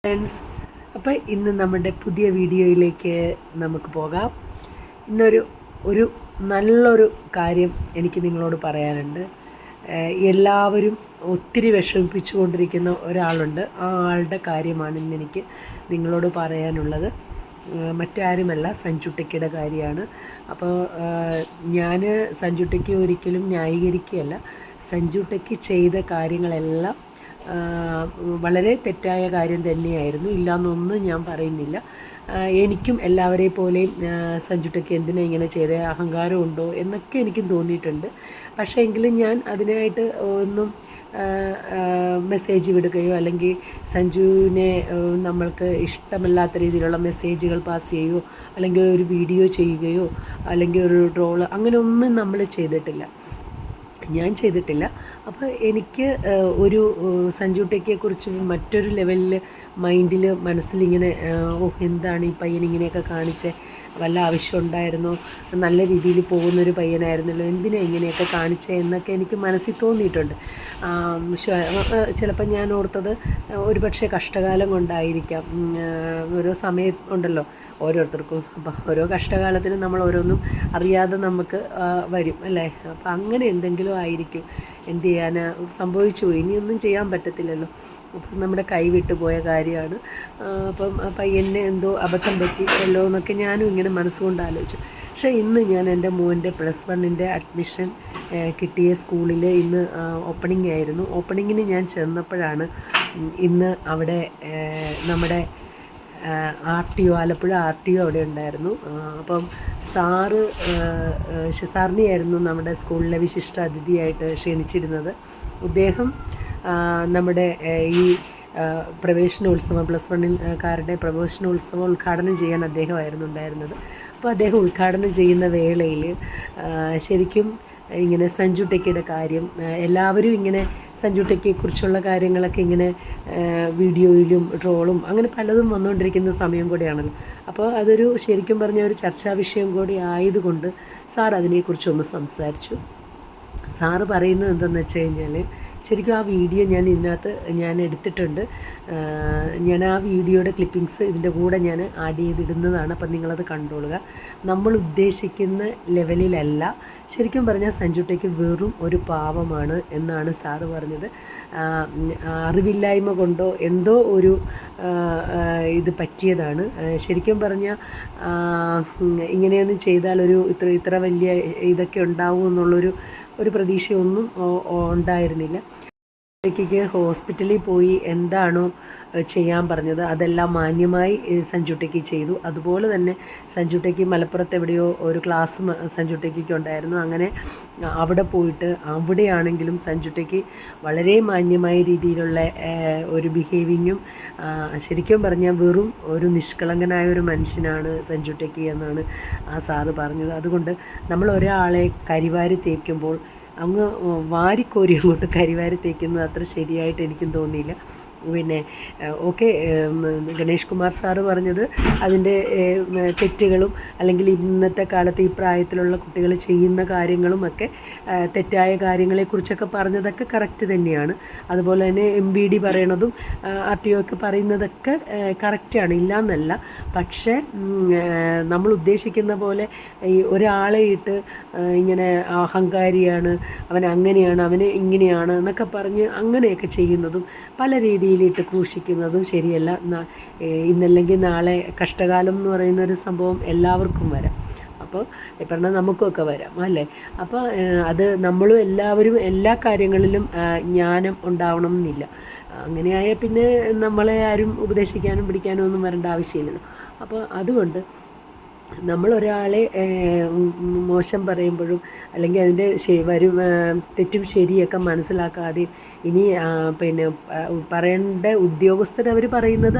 Friends, അപ്പോൾ ഇന്ന് നമ്മുടെ പുതിയ വീഡിയോയിലേക്ക് നമുക്ക് പോകാം. ഇന്നൊരു നല്ലൊരു കാര്യം എനിക്ക് നിങ്ങളോട് പറയാനുണ്ട്. എല്ലാവരും ഒത്തിരി വിഷമിപ്പിച്ചുകൊണ്ടിരിക്കുന്ന ഒരാളുണ്ട്. ആ ആളുടെ കാര്യമാണ് ഇന്നെനിക്ക് നിങ്ങളോട് പറയാനുള്ളത്. മറ്റാരുമല്ല, സഞ്ജുട്ടയ്ക്കയുടെ കാര്യമാണ്. അപ്പോൾ ഞാൻ സഞ്ജുട്ടയ്ക്ക് ഒരിക്കലും ന്യായീകരിക്കുകയല്ല. സഞ്ജുട്ടയ്ക്ക് ചെയ്ത കാര്യങ്ങളെല്ലാം വളരെ തെറ്റായ കാര്യം തന്നെയായിരുന്നു. ഇല്ലയെന്നൊന്നും ഞാൻ പറയുന്നില്ല. എനിക്കും എല്ലാവരെയും പോലെയും സഞ്ജുട്ടയ്ക്ക് എന്തിനാ ഇങ്ങനെ ചെയ്ത അഹങ്കാരമുണ്ടോ എന്നൊക്കെ എനിക്കും തോന്നിയിട്ടുണ്ട്. പക്ഷേ എങ്കിലും ഞാൻ അതിനായിട്ട് ഒന്നും മെസ്സേജ് വിടുകയോ അല്ലെങ്കിൽ സഞ്ജുവിനെ നമ്മൾക്ക് ഇഷ്ടമല്ലാത്ത രീതിയിലുള്ള മെസ്സേജുകൾ പാസ് ചെയ്യുകയോ അല്ലെങ്കിൽ ഒരു വീഡിയോ ചെയ്യുകയോ അല്ലെങ്കിൽ ഒരു ട്രോള് അങ്ങനെ ഒന്നും നമ്മൾ ഞാൻ ചെയ്തിട്ടില്ല. അപ്പോൾ എനിക്ക് ഒരു സഞ്ജുട്ടയ്ക്കെക്കുറിച്ച് മറ്റൊരു ലെവലിൽ മനസ്സിലിങ്ങനെ എന്താണ് ഈ പയ്യൻ ഇങ്ങനെയൊക്കെ കാണിച്ചേ, വല്ല ആവശ്യം ഉണ്ടായിരുന്നോ, നല്ല രീതിയിൽ പോകുന്നൊരു പയ്യനായിരുന്നല്ലോ, എന്തിനാ ഇങ്ങനെയൊക്കെ കാണിച്ചേ എന്നൊക്കെ എനിക്ക് മനസ്സിൽ തോന്നിയിട്ടുണ്ട്. ചിലപ്പോൾ ഞാൻ ഓർത്തത് ഒരു പക്ഷേ കഷ്ടകാലം കൊണ്ടായിരിക്കാം. ഓരോ സമയം ഉണ്ടല്ലോ ഓരോരുത്തർക്കും. അപ്പം ഓരോ കഷ്ടകാലത്തിനും നമ്മൾ ഓരോന്നും അറിയാതെ നമുക്ക് വരും അല്ലേ. അപ്പം അങ്ങനെ എന്തെങ്കിലും ആയിരിക്കും. എന്ത് ചെയ്യാൻ, സംഭവിച്ചു പോയി, ഇനിയൊന്നും ചെയ്യാൻ പറ്റത്തില്ലല്ലോ. അപ്പം നമ്മുടെ കൈ വിട്ടുപോയ കാര്യമാണ്. അപ്പം പയ്യനെ എന്തോ അബദ്ധം പറ്റിയല്ലോ എന്നൊക്കെ ഞാനും ഇങ്ങനെ മനസ്സുകൊണ്ട് ആലോചിച്ചു. പക്ഷേ ഇന്ന് ഞാൻ എൻ്റെ മോൻ്റെ +1 അഡ്മിഷൻ കിട്ടിയ സ്കൂളിൽ ഇന്ന് ഓപ്പണിംഗ് ആയിരുന്നു. ഓപ്പണിങ്ങിന് ഞാൻ ചെന്നപ്പോഴാണ് ഇന്ന് അവിടെ നമ്മുടെ RTO ആലപ്പുഴ RTO അവിടെ ഉണ്ടായിരുന്നു. അപ്പം സാറിനെയായിരുന്നു നമ്മുടെ സ്കൂളിലെ വിശിഷ്ട അതിഥിയായിട്ട് ക്ഷണിച്ചിരുന്നത്. അദ്ദേഹം നമ്മുടെ ഈ പ്രവേശനോത്സവം +1-കാരുടെ പ്രവേശനോത്സവം ഉദ്ഘാടനം ചെയ്യാൻ അദ്ദേഹമായിരുന്നു ഉണ്ടായിരുന്നത്. അപ്പോൾ അദ്ദേഹം ഉദ്ഘാടനം ചെയ്യുന്ന വേളയിൽ ശരിക്കും ഇങ്ങനെ സഞ്ജുട്ടയ്ക്കയുടെ കാര്യം എല്ലാവരും ഇങ്ങനെ സഞ്ജുട്ടയ്ക്കയെക്കുറിച്ചുള്ള കാര്യങ്ങളൊക്കെ ഇങ്ങനെ വീഡിയോയിലും ട്രോളും അങ്ങനെ പലതും വന്നുകൊണ്ടിരിക്കുന്ന സമയം കൂടെയാണല്ലോ. അപ്പോൾ അതൊരു ശരിക്കും പറഞ്ഞ ഒരു ചർച്ചാ വിഷയം കൂടി ആയതുകൊണ്ട് സാർ അതിനെക്കുറിച്ചൊന്ന് സംസാരിച്ചു. സാറ് പറയുന്നത് എന്താണെന്ന് വെച്ച് കഴിഞ്ഞാൽ, ശരിക്കും ആ വീഡിയോ ഞാൻ എടുത്തിട്ടുണ്ട്. ഞാൻ ആ വീഡിയോയുടെ ക്ലിപ്പിങ്സ് ഇതിൻ്റെ കൂടെ ഞാൻ ആഡ് ചെയ്തിടുന്നതാണ്. അപ്പം നിങ്ങളത് കണ്ടോളുക. നമ്മൾ ഉദ്ദേശിക്കുന്ന ലെവലിലല്ല ശരിക്കും പറഞ്ഞാൽ സഞ്ജുട്ടയ്ക്ക് വെറും ഒരു പാവമാണ് എന്നാണ് സാറ് പറഞ്ഞത്. അറിവില്ലായ്മ കൊണ്ടോ എന്തോ ഒരു ഇത് പറ്റിയതാണ്. ശരിക്കും പറഞ്ഞാൽ ഇങ്ങനെയൊന്നും ചെയ്താൽ ഇത്ര വലിയ ഇതൊക്കെ ഉണ്ടാവും എന്നുള്ളൊരു പ്രതീക്ഷയൊന്നും ഉണ്ടായിരുന്നില്ല. സഞ്ജുട്ടയ്ക്ക് ഹോസ്പിറ്റലിൽ പോയി എന്താണോ ചെയ്യാൻ പറഞ്ഞത് അതെല്ലാം മാന്യമായി സഞ്ജുട്ടയ്ക്ക് ചെയ്തു. അതുപോലെ തന്നെ സഞ്ജുട്ടയ്ക്ക് മലപ്പുറത്ത് എവിടെയോ ഒരു ക്ലാസ് സഞ്ജുട്ടയ്ക്ക് ഉണ്ടായിരുന്നു. അങ്ങനെ അവിടെ പോയിട്ട് അവിടെയാണെങ്കിലും സഞ്ജുട്ടയ്ക്ക് വളരെ മാന്യമായ രീതിയിലുള്ള ഒരു ബിഹേവിങ്ങും, ശരിക്കും പറഞ്ഞാൽ വെറും ഒരു നിഷ്കളങ്കനായ ഒരു മനുഷ്യനാണ് സഞ്ജുട്ടയ്ക്ക് എന്നാണ് ആ സാറ് പറഞ്ഞത്. അതുകൊണ്ട് നമ്മൾ ഒരാളെ കരിവാരി തേക്കുമ്പോൾ അങ്ങ് വാരിക്കോരി അങ്ങോട്ട് കരിവാരി തേക്കുന്നത് അത്ര ശരിയായിട്ട് എനിക്കും തോന്നിയില്ല. പിന്നെ ഓക്കെ, ഗണേഷ് കുമാർ സാറ് പറഞ്ഞത് അതിൻ്റെ തെറ്റുകളും അല്ലെങ്കിൽ ഇന്നത്തെ കാലത്ത് ഈ പ്രായത്തിലുള്ള കുട്ടികൾ ചെയ്യുന്ന കാര്യങ്ങളും ഒക്കെ തെറ്റായ കാര്യങ്ങളെക്കുറിച്ചൊക്കെ പറഞ്ഞതൊക്കെ കറക്റ്റ് തന്നെയാണ്. അതുപോലെ തന്നെ MVD പറയണതും RTO ഒക്കെ പറയുന്നതൊക്കെ കറക്റ്റാണ്, ഇല്ലയെന്നല്ല. പക്ഷേ നമ്മൾ ഉദ്ദേശിക്കുന്ന പോലെ ഈ ഒരാളെ ഇട്ട് ഇങ്ങനെ അഹങ്കാരിയാണ്, അവൻ അങ്ങനെയാണ്, അവന് ഇങ്ങനെയാണ് എന്നൊക്കെ പറഞ്ഞ് അങ്ങനെയൊക്കെ ചെയ്യുന്നതും പല രീതിയിലിട്ട് ക്രൂശിക്കുന്നതും ശരിയല്ല. ഇന്നല്ലെങ്കിൽ നാളെ കഷ്ടകാലം എന്ന് പറയുന്നൊരു സംഭവം എല്ലാവർക്കും വരാം. അപ്പോൾ പറഞ്ഞാൽ നമുക്കൊക്കെ വരാം അല്ലേ. അപ്പോൾ അത് നമ്മളും എല്ലാവരും എല്ലാ കാര്യങ്ങളിലും ജ്ഞാനം ഉണ്ടാവണം എന്നില്ല. അങ്ങനെയായാൽ പിന്നെ നമ്മളെ ആരും ഉപദേശിക്കാനും പിടിക്കാനും ഒന്നും വരേണ്ട ആവശ്യമില്ലല്ലോ. അപ്പോൾ അതുകൊണ്ട് നമ്മളൊരാളെ മോശം പറയുമ്പോഴും അല്ലെങ്കിൽ അതിൻ്റെ തെറ്റും ശരിയൊക്കെ മനസ്സിലാക്കാതെയും ഇനി പിന്നെ പറയേണ്ട ഉദ്യോഗസ്ഥർ അവർ പറയുന്നത്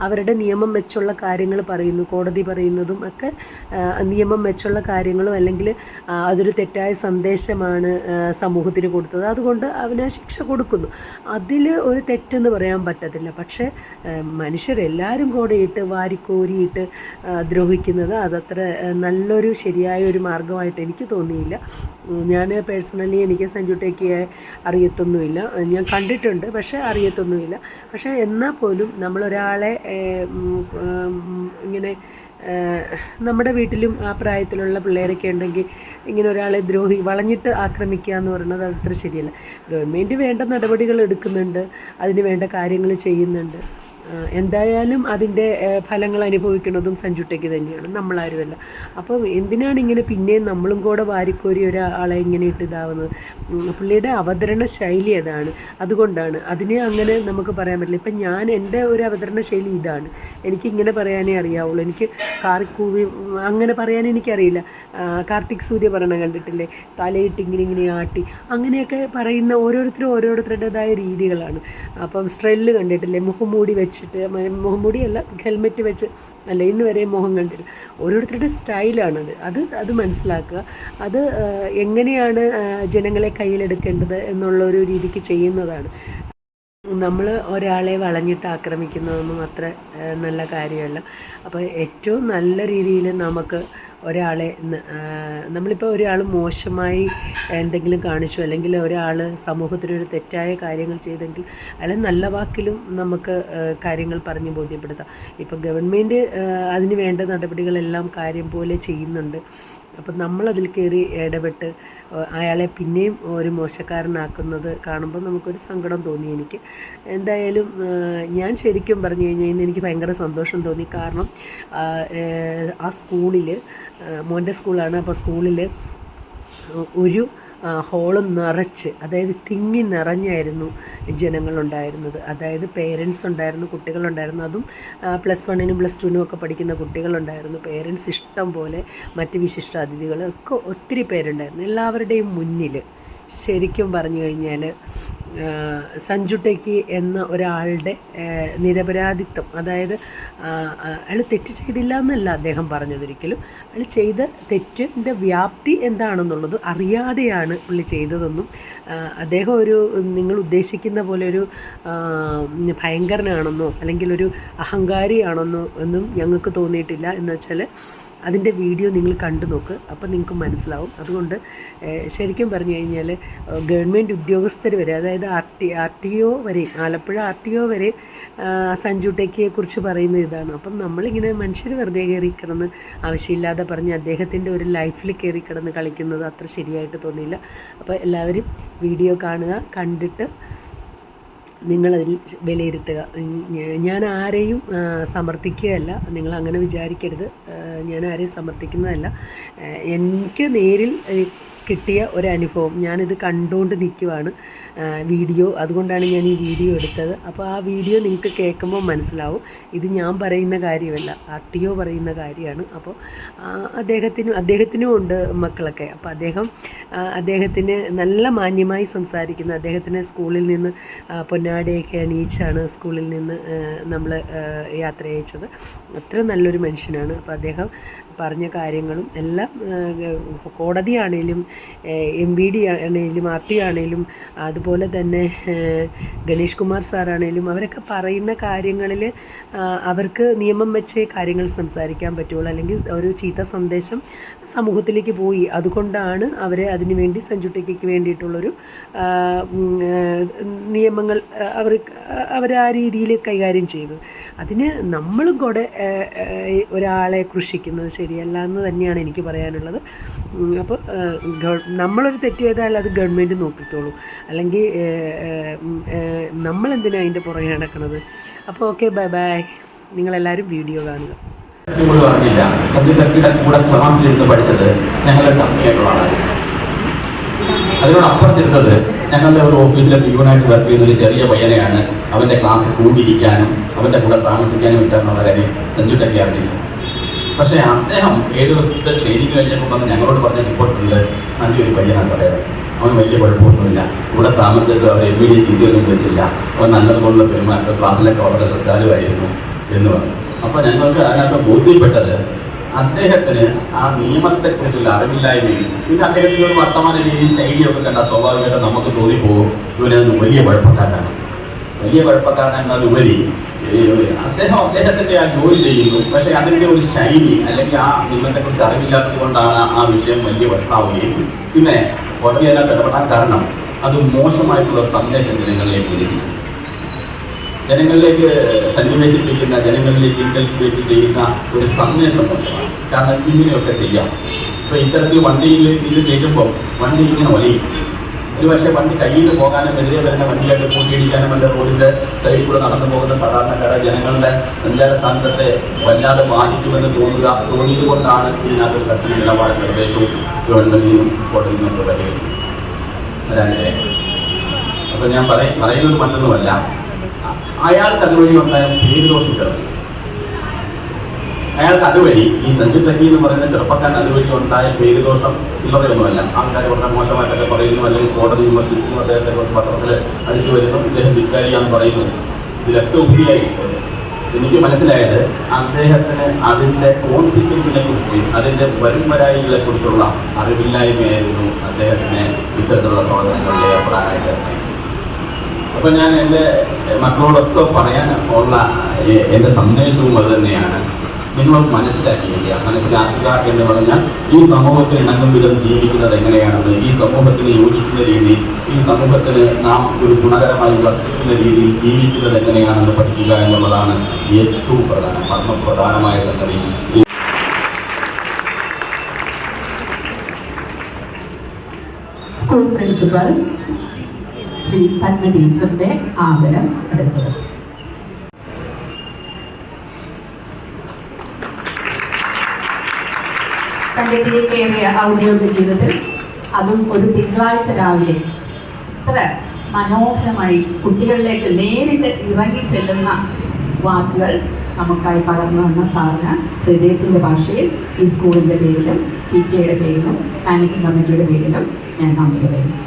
അവരുടെ നിയമം വെച്ചുള്ള കാര്യങ്ങൾ പറയുന്നു, കോടതി പറയുന്നതും ഒക്കെ നിയമം വെച്ചുള്ള കാര്യങ്ങളും അല്ലെങ്കിൽ അതൊരു തെറ്റായ സന്ദേശമാണ് സമൂഹത്തിന് കൊടുത്തത്, അതുകൊണ്ട് അവന് ശിക്ഷ കൊടുക്കുന്നു. അതിൽ ഒരു തെറ്റെന്ന് പറയാൻ പറ്റത്തില്ല. പക്ഷേ മനുഷ്യരെല്ലാവരും കൂടെ ഇട്ട് വാരിക്കോരിയിട്ട് ദ്രോഹിക്കുന്നത് മനസ്സിലാക്കുക. അതത്ര നല്ലൊരു ശരിയായ ഒരു മാർഗ്ഗമായിട്ട് എനിക്ക് തോന്നിയില്ല. ഞാൻ പേഴ്സണലി എനിക്ക് സഞ്ജു ടെക്കിയെ അറിയത്തൊന്നുമില്ല, ഞാൻ കണ്ടിട്ടുണ്ട് പക്ഷേ അറിയത്തൊന്നുമില്ല. പക്ഷേ എന്നാൽ പോലും നമ്മളൊരാളെ ഇങ്ങനെ നമ്മുടെ വീട്ടിലും ആ പ്രായത്തിലുള്ള പിള്ളേരൊക്കെ ഉണ്ടെങ്കിൽ ഇങ്ങനെ ഒരാളെ വളഞ്ഞിട്ട് ആക്രമിക്കുക എന്ന് പറയുന്നത് അത്ര ശരിയല്ല. ഗവൺമെൻറ് വേണ്ട നടപടികൾ എടുക്കുന്നുണ്ട്, അതിന് വേണ്ട കാര്യങ്ങൾ ചെയ്യുന്നുണ്ട്. എന്തായാലും അതിൻ്റെ ഫലങ്ങൾ അനുഭവിക്കുന്നതും സഞ്ജു ടെക്കി തന്നെയാണ്, നമ്മളാരുമല്ല. അപ്പം എന്തിനാണ് ഇങ്ങനെ പിന്നെയും നമ്മളും കൂടെ വാരിക്കോരി ഒരാളെ ഇങ്ങനെ ഇട്ടിതാവുന്നത്? പുള്ളിയുടെ അവതരണ ശൈലി അതാണ്, അതുകൊണ്ടാണ്. അതിനെ അങ്ങനെ നമുക്ക് പറയാൻ പറ്റില്ല. ഇപ്പം എൻ്റെ ഒരു അവതരണ ശൈലി ഇതാണ്, എനിക്കിങ്ങനെ പറയാനേ അറിയാവുള്ളൂ. എനിക്ക് കാറിക്കൂവി അങ്ങനെ പറയാൻ എനിക്കറിയില്ല. കാർത്തിക് സൂര്യ പറയണ കണ്ടിട്ടില്ലേ, തലയിട്ട് ഇങ്ങനെ ആട്ടി, അങ്ങനെയൊക്കെ പറയുന്ന ഓരോരുത്തരുടേതായ രീതികളാണ്. അപ്പം സ്ട്രെല്ല് കണ്ടിട്ടില്ലേ, മുഖംമൂടി വെച്ചിട്ട്, മുഖംമൂടിയല്ല ഹെൽമെറ്റ് വെച്ച്, അല്ല ഇന്ന് വരെ മുഖം കണ്ടില്ല. ഓരോരുത്തരുടെ സ്റ്റൈലാണത്. അത് മനസ്സിലാക്കുക. അത് എങ്ങനെയാണ് ജനങ്ങളെ കയ്യിലെടുക്കേണ്ടത് എന്നുള്ളൊരു രീതിക്ക് ചെയ്യുന്നതാണ്. നമ്മൾ ഒരാളെ വളഞ്ഞിട്ട് ആക്രമിക്കുന്നതൊന്നും അത്ര നല്ല കാര്യമല്ല. അപ്പോൾ ഏറ്റവും നല്ല രീതിയിൽ നമുക്ക് ഒരാളെ നമ്മളിപ്പോൾ ഒരാൾ മോശമായി എന്തെങ്കിലും കാണിച്ചു, അല്ലെങ്കിൽ ഒരാൾ സമൂഹത്തിനൊരു തെറ്റായ കാര്യങ്ങൾ ചെയ്തെങ്കിൽ അയാളെ നല്ല വാക്കിലും നമുക്ക് കാര്യങ്ങൾ പറഞ്ഞ് ബോധ്യപ്പെടുത്താം. ഇപ്പോൾ ഗവൺമെൻറ് അതിന് വേണ്ട നടപടികളെല്ലാം കാര്യം പോലെ ചെയ്യുന്നുണ്ട്. അപ്പം നമ്മളതിൽ കയറി ഇടപെട്ട് അയാളെ പിന്നെയും ഒരു മോശക്കാരനാക്കുന്നത് കാണുമ്പോൾ നമുക്കൊരു സങ്കടം തോന്നി എനിക്ക്. എന്തായാലും ഞാൻ ശരിക്കും പറഞ്ഞു കഴിഞ്ഞാൽ ഇന്ന് എനിക്ക് ഭയങ്കര സന്തോഷം തോന്നി. കാരണം ആ സ്കൂളിൽ, മോൻ്റെ സ്കൂളാണ്, അപ്പോൾ സ്കൂളിൽ ഒരു ഹോള് നിറച്ച്, അതായത് തിങ്ങി നിറഞ്ഞായിരുന്നു ജനങ്ങളുണ്ടായിരുന്നത്. അതായത് പേരൻസ് ഉണ്ടായിരുന്നു, കുട്ടികളുണ്ടായിരുന്നു. അതും +1 +2 ഒക്കെ പഠിക്കുന്ന കുട്ടികളുണ്ടായിരുന്നു. പേരൻസ് ഇഷ്ടം പോലെ, മറ്റ് വിശിഷ്ടാതിഥികൾ ഒക്കെ ഒത്തിരി പേരുണ്ടായിരുന്നു. എല്ലാവരുടെയും മുന്നിൽ ശരിക്കും പറഞ്ഞു കഴിഞ്ഞാൽ സഞ്ജു ടെക്കി എന്ന ഒരാളുടെ നിരപരാധിത്വം, അതായത് അയാൾ തെറ്റ് ചെയ്തില്ല എന്നല്ല അദ്ദേഹം പറഞ്ഞതൊരിക്കലും. അയാൾ ചെയ്ത തെറ്റിൻ്റെ വ്യാപ്തി എന്താണെന്നുള്ളത് അറിയാതെയാണ് പുള്ളി ചെയ്തതെന്നും, അദ്ദേഹം നിങ്ങൾ ഉദ്ദേശിക്കുന്ന പോലെ ഒരു ഭയങ്കരനാണെന്നോ അല്ലെങ്കിൽ ഒരു അഹങ്കാരിയാണെന്നോ ഒന്നും ഞങ്ങൾക്ക് തോന്നിയിട്ടില്ല. എന്ന് വെച്ചാൽ അതിൻ്റെ വീഡിയോ നിങ്ങൾ കണ്ടു നോക്ക്, അപ്പോൾ നിങ്ങൾക്ക് മനസ്സിലാവും. അതുകൊണ്ട് ശരിക്കും പറഞ്ഞു കഴിഞ്ഞാൽ ഗവൺമെൻറ് ഉദ്യോഗസ്ഥർ വരെ, അതായത് RTO വരെ, ആലപ്പുഴ RTO വരെ സഞ്ജു ടെക്കിയെക്കുറിച്ച് പറയുന്ന ഇതാണ്. അപ്പം നമ്മളിങ്ങനെ മനുഷ്യർ വെറുതെ കയറി കിടന്ന് ആവശ്യമില്ലാതെ പറഞ്ഞ് അദ്ദേഹത്തിൻ്റെ ഒരു ലൈഫിൽ കയറി കിടന്ന് കളിക്കുന്നത് അത്ര ശരിയായിട്ട് തോന്നിയില്ല. അപ്പോൾ എല്ലാവരും വീഡിയോ കാണുക, കണ്ടിട്ട് നിങ്ങളതിൽ വിലയിരുത്തുക. ഞാൻ ആരെയും സമർത്ഥിക്കുകയല്ല, നിങ്ങളങ്ങനെ വിചാരിക്കരുത്. ഞാൻ ആരെയും സമർത്ഥിക്കുന്നതല്ല. എനിക്ക് നേരിൽ കിട്ടിയ ഒരനുഭവം, ഞാനിത് കണ്ടുകൊണ്ട് നിൽക്കുവാണ് വീഡിയോ, അതുകൊണ്ടാണ് ഞാൻ ഈ വീഡിയോ എടുത്തത്. അപ്പോൾ ആ വീഡിയോ നിങ്ങൾക്ക് കേൾക്കുമ്പോൾ മനസ്സിലാവും ഇത് ഞാൻ പറയുന്ന കാര്യമല്ല, RTO പറയുന്ന കാര്യമാണ്. അപ്പോൾ അദ്ദേഹത്തിനും ഉണ്ട് മക്കളൊക്കെ. അപ്പോൾ അദ്ദേഹത്തിന് നല്ല മാന്യമായി സംസാരിക്കുന്ന, അദ്ദേഹത്തിന് സ്കൂളിൽ നിന്ന് പൊന്നാടയൊക്കെ അണിയിച്ചാണ് സ്കൂളിൽ നിന്ന് നമ്മൾ യാത്ര അയച്ചത്. അത്ര നല്ലൊരു മനുഷ്യനാണ്. അപ്പോൾ അദ്ദേഹം പറഞ്ഞ കാര്യങ്ങളും എല്ലാം കോടതിയാണേലും MVD ആണേലും RTO ആണേലും അതുപോലെ തന്നെ ഗണേഷ് കുമാർ സാറാണേലും അവരൊക്കെ പറയുന്ന കാര്യങ്ങളിൽ അവർക്ക് നിയമം വെച്ചേ കാര്യങ്ങൾ സംസാരിക്കാൻ പറ്റുള്ളൂ. അല്ലെങ്കിൽ ഒരു ചീത്ത സന്ദേശം സമൂഹത്തിലേക്ക് പോയി, അതുകൊണ്ടാണ് അതിനു വേണ്ടി സഞ്ജു ടെക്കിക്ക് വേണ്ടിയിട്ടുള്ളൊരു നിയമങ്ങൾ അവർ ആ രീതിയിൽ കൈകാര്യം ചെയ്തു. അതിന് നമ്മളും കൂടെ ഒരാളെ ക്രൂശിക്കുന്നത് ശരിയല്ല എന്ന് തന്നെയാണ് എനിക്ക് പറയാനുള്ളത്. അപ്പോൾ നമ്മളൊരു തെറ്റ് ചെയ്താൽ അത് ഗവൺമെൻറ് നോക്കിക്കോളൂ, അല്ലെങ്കിൽ നമ്മളെന്തിനാണ് അതിൻ്റെ പുറകെ നടക്കുന്നത്. അപ്പോൾ ഓക്കെ, ബൈ. നിങ്ങളെല്ലാവരും വീഡിയോ കാണുക. പറഞ്ഞില്ല, സഞ്ജു ടെക്കിയുടെ കൂടെ ക്ലാസ്സിലിരുന്ന് പഠിച്ചത് ഞങ്ങളുടെ കമ്മിയായിട്ടുള്ളതാണ്. അതിനോടപ്പുറത്തിരുന്നത് ഞങ്ങളുടെ ഒരു ഓഫീസിലെ പ്യൂണായിട്ട് വർക്ക് ചെയ്യുന്ന ഒരു ചെറിയ പയ്യനെയാണ്. അവൻ്റെ ക്ലാസ് കൂടിയിരിക്കാനും അവൻ്റെ കൂടെ താമസിക്കാനും ഇട്ടെന്നുള്ള കാര്യം സഞ്ജു ടെക്കി അറിഞ്ഞില്ല. പക്ഷേ അദ്ദേഹം 7 ദിവസത്തെ ട്രെയിനിങ് കഴിഞ്ഞപ്പോൾ വന്ന് ഞങ്ങളോട് പറഞ്ഞ റിപ്പോർട്ടുണ്ട്, നല്ലൊരു പയ്യനാണ് സാറേ, അവൻ വലിയ കുഴപ്പമൊന്നുമില്ല, ഇവിടെ താമസിച്ചിട്ട് അവർ MVD ചെയ്തൊന്നും വെച്ചില്ല, അവൻ നല്ലതുപോലുള്ള പെരുമാറ്റം, ക്ലാസ്സിലൊക്കെ വളരെ ശ്രദ്ധാലുവായിരുന്നു എന്ന് പറഞ്ഞു. അപ്പോൾ ഞങ്ങൾക്ക് അതിനകത്ത് ബോധ്യപ്പെട്ടത് അദ്ദേഹത്തിന് ആ നിയമത്തെക്കുറിച്ചുള്ള അറിവില്ലായ്മയും പിന്നെ അദ്ദേഹത്തിൻ്റെ ഒരു വർത്തമാന രീതി ശൈലിയൊക്കെ കണ്ട സ്വാഭാവികമായിട്ട് നമുക്ക് തോന്നിപ്പോകും ഇവനൊന്നും വലിയ കുഴപ്പക്കാരനാണ്. വലിയ കുഴപ്പക്കാരൻ എന്നതിലുപരി അദ്ദേഹത്തിന്റെ ആ ജോലി ചെയ്യുന്നു. പക്ഷെ അതിന്റെ ഒരു ശൈലി അല്ലെങ്കിൽ ആ നിയമത്തെക്കുറിച്ച് അറിവില്ലാത്തത് കൊണ്ടാണ് ആ വിഷയം വലിയ പ്രശ്നമാവുകയും പിന്നെ കോടതി അതിനകത്ത് ഇടപെടാൻ കാരണം അത് മോശമായിട്ടുള്ള സന്ദേശം ജനങ്ങളിലേക്ക് ലഭിക്കും. ജനങ്ങളിലേക്ക് സന്നിവേശിപ്പിക്കുന്ന, ജനങ്ങളിലേക്ക് ഇൻകൽക്കുലേറ്റ് ചെയ്യുന്ന ഒരു സന്ദേശം മോശമാണ്. കാരണം ഇങ്ങനെയൊക്കെ ചെയ്യാം. ഇപ്പൊ ഇത്തരത്തിൽ വണ്ടിയിൽ ഇത് കയറ്റുമ്പോൾ വണ്ടി ഇങ്ങനെ ഒലയും. ഒരുപക്ഷെ വണ്ടി കയ്യിൽ നിന്ന് പോകാനും എതിരെ വരുന്ന വണ്ടിയായിട്ട് കൂട്ടിയിടിക്കാനും അല്ല റോഡിന്റെ സൈഡിൽ കൂടെ നടന്നു പോകുന്ന സാധാരണക്കാരെ ജനങ്ങളുടെ സഞ്ചാര സാധ്യതത്തെ വല്ലാതെ ബാധിക്കുമെന്ന് തോന്നിയത് കൊണ്ടാണ് ഇതിനകത്തൊരു കർശന നിലപാട് നിർദ്ദേശവും ഗവൺമെന്റിൽ നിന്നും കോടതിയിൽ നിന്നും വരാനിടയായി. അപ്പൊ ഞാൻ പറയുന്നത് മറ്റൊന്നുമല്ല, അയാൾക്ക് അതുവഴി ഉണ്ടായ പേരുദോഷം ചേർന്നു. അയാൾക്ക് അതുവഴി ഈ സഞ്ജു ടെക്കി എന്ന് പറയുന്ന ചെറുപ്പക്കാരൻ അതുവഴി ഉണ്ടായ പേരുദോഷം ചില്ലറയൊന്നുമല്ല. ആൾക്കാർ വളരെ മോശമായിട്ടൊക്കെ പറയുന്നു, അല്ലെങ്കിൽ കോടതി വിമർശിക്കുന്നു, അദ്ദേഹത്തെ കുറച്ച് പത്രത്തിൽ അടിച്ചു വരുന്നു, ഇദ്ദേഹം ധിക്കാരിയാന്ന് പറയുന്നു. ഇതിലൊക്കെ ഉപരിയായിട്ട് എനിക്ക് മനസ്സിലായത് അദ്ദേഹത്തിന് അതിൻ്റെ കോൺസിക്വൻസിനെ കുറിച്ച്, അതിൻ്റെ വരുംവരായികളെ കുറിച്ചുള്ള അറിവില്ലായ്മയായിരുന്നു അദ്ദേഹത്തിന് ഇത്തരത്തിലുള്ള പ്രവർത്തനങ്ങളിൽ ഏർപ്പെടാനായിട്ട്. അപ്പൊ ഞാൻ എൻ്റെ മക്കളോടൊക്കെ പറയാൻ ഉള്ള എൻ്റെ സന്ദേശവും അത് തന്നെയാണ്. നിങ്ങൾ മനസ്സിലാക്കുക എന്ന് പറഞ്ഞാൽ ഈ സമൂഹത്തിൽ ഇണങ്ങും വിധം ജീവിക്കുന്നത് എങ്ങനെയാണെന്ന്, ഈ സമൂഹത്തിന് യോജിക്കുന്ന രീതിയിൽ, ഈ സമൂഹത്തിന് നാം ഒരു ഗുണകരമായി വർത്തിക്കുന്ന രീതിയിൽ ജീവിക്കുന്നത് എങ്ങനെയാണെന്ന് പഠിക്കുക എന്നുള്ളതാണ് ഏറ്റവും പ്രധാനമായ സംഗതി. സ്കൂൾ പ്രിൻസിപ്പൽ ശ്രീ പത്മ ടീച്ചറുടെ ആദരം എടുത്തത്. തൻ്റെ തിരക്കേറിയ ഔദ്യോഗിക ജീവിതത്തിൽ അതും ഒരു തിങ്കളാഴ്ച രാവിലെ ഇത്ര മനോഹരമായി കുട്ടികളിലേക്ക് നേരിട്ട് ഇറങ്ങി ചെല്ലുന്ന വാക്കുകൾ നമുക്കായി പകർന്നു തന്ന സാറിന് ഹൃദയത്തിൻ്റെ ഭാഷയിൽ ഈ സ്കൂളിൻ്റെ പേരിലും PTA യുടെ പേരിലും മാനേജിംഗ് കമ്മിറ്റിയുടെ പേരിലും ഞാൻ നന്ദി പറയുന്നു.